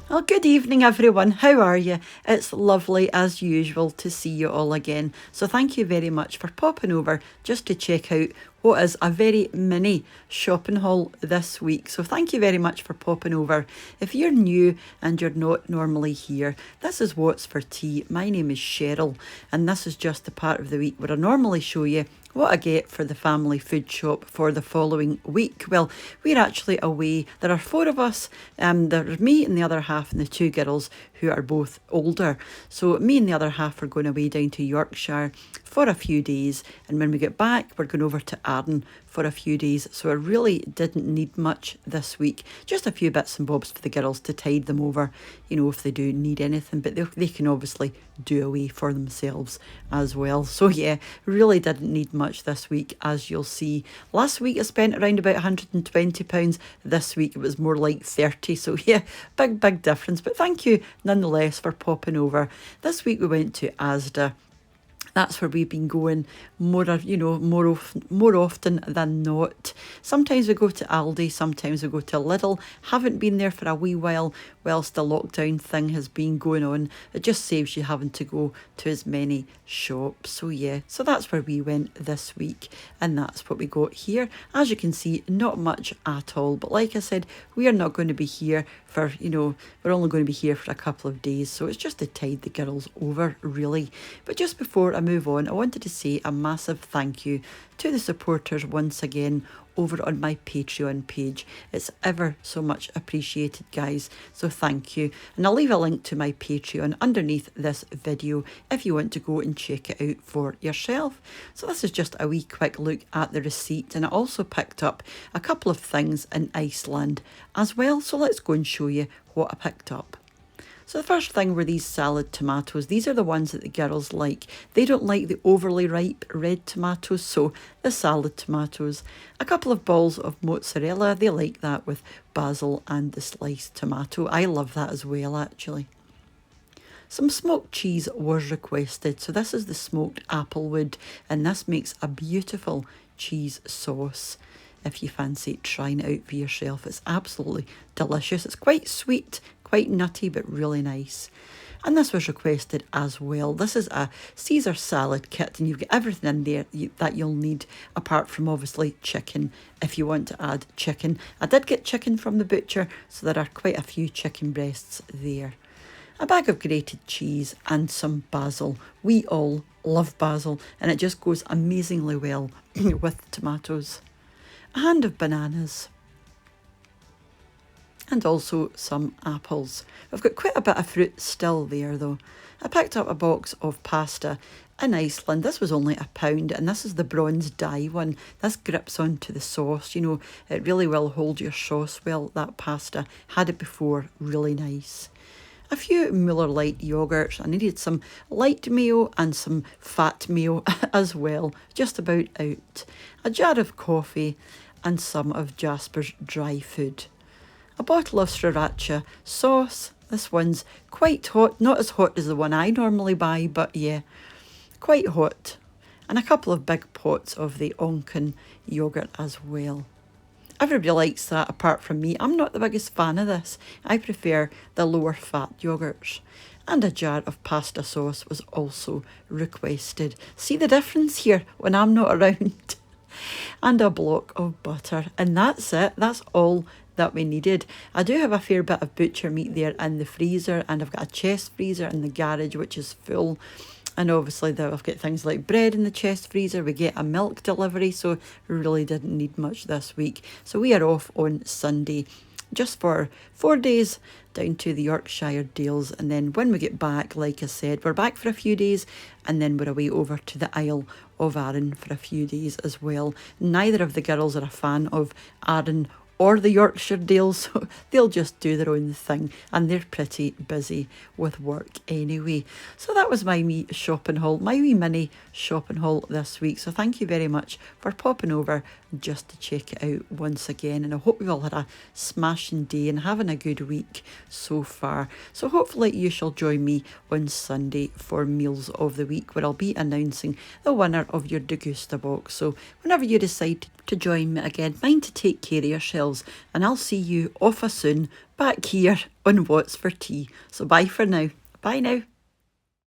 Well, good evening, everyone. How are you? It's lovely, as usual, to see you all again. So, thank you very much for popping over just to check out what is a very mini shopping haul this week. So, thank you very much for popping over. If you're new and you're not normally here, this is What's for Tea. My name is Cheryl, and this is just the part of the week where I normally show you what I get for the family food shop for the following week. Well, we're actually away. There are four of us. There's me and the other half and the two girls who are both older. So me and the other half are going away down to Yorkshire for a few days. And when we get back, we're going over to Arden for a few days. So I really didn't need much this week. Just a few bits and bobs for the girls to tide them over, if they do need anything. But they can obviously do away for themselves as well. So yeah, really didn't need much this week, as you'll see. Last week I spent around about £120. This week it was more like 30. So yeah, big difference. But thank you nonetheless for popping over. This week we went to Asda. That's where we've been going more often than not. Sometimes we go to Aldi, sometimes we go to Lidl. Haven't been there for a wee while whilst the lockdown thing has been going on. It just saves you having to go to as many shops. So yeah, so that's where we went this week, and that's what we got here. As you can see, not much at all. But like I said, we are not going to be here for, we're only going to be here for a couple of days. So it's just to tide the girls over, really. But just before I move on, I wanted to say a massive thank you to the supporters once again over on my Patreon page. It's ever so much appreciated, guys, so thank you. And I'll leave a link to my Patreon underneath this video if you want to go and check it out for yourself. So this is just a wee quick look at the receipt, and I also picked up a couple of things in Iceland as well, so let's go and show you what I picked up. So the first thing were these salad tomatoes. These are the ones that the girls like. They don't like the overly ripe red tomatoes, so the salad tomatoes. A couple of balls of mozzarella. They like that with basil and the sliced tomato. I love that as well, actually. Some smoked cheese was requested. So this is the smoked applewood, and this makes a beautiful cheese sauce. If you fancy trying it out for yourself, it's absolutely delicious. It's quite sweet, quite nutty, but really nice. And this was requested as well. This is a Caesar salad kit, and you've got everything in there that you'll need, apart from obviously chicken, if you want to add chicken. I did get chicken from the butcher, so there are quite a few chicken breasts there. A bag of grated cheese and some basil. We all love basil, and it just goes amazingly well with tomatoes. A hand of bananas, and also some apples. I've got quite a bit of fruit still there though. I picked up a box of pasta in Iceland. This was only £1, and this is the bronze dye one. This grips onto the sauce, it really will hold your sauce well, that pasta. Had it before, really nice. A few Muller Light yogurts. I needed some light mayo and some fat mayo as well, just about out. A jar of coffee and some of Jasper's dry food. A bottle of sriracha sauce. This one's quite hot, not as hot as the one I normally buy, but yeah, quite hot. And a couple of big pots of the Onken yogurt as well. Everybody likes that apart from me. I'm not the biggest fan of this. I prefer the lower fat yogurts. And a jar of pasta sauce was also requested. See the difference here when I'm not around? And a block of butter. And that's it. That's all that we needed. I do have a fair bit of butcher meat there in the freezer, and I've got a chest freezer in the garage which is full. And obviously I've got things like bread in the chest freezer. We get a milk delivery, so really didn't need much this week. So we are off on Sunday just for 4 days down to the Yorkshire Dales. And then when we get back, like I said, we're back for a few days, and then we're away over to the Isle of Arran for a few days as well. Neither of the girls are a fan of Arran or the Yorkshire Dales, so they'll just do their own thing, and they're pretty busy with work anyway. So that was my wee shopping haul, my wee mini shopping haul this week. So thank you very much for popping over just to check it out once again, and I hope you all had a smashing day and having a good week so far. So hopefully you shall join me on Sunday for Meals of the Week, where I'll be announcing the winner of your Degusta box. So whenever you decide to join me again, mind to take care of yourself. yourselves, and I'll see you awfa soon back here on What's for Tea. So bye for now. Bye now.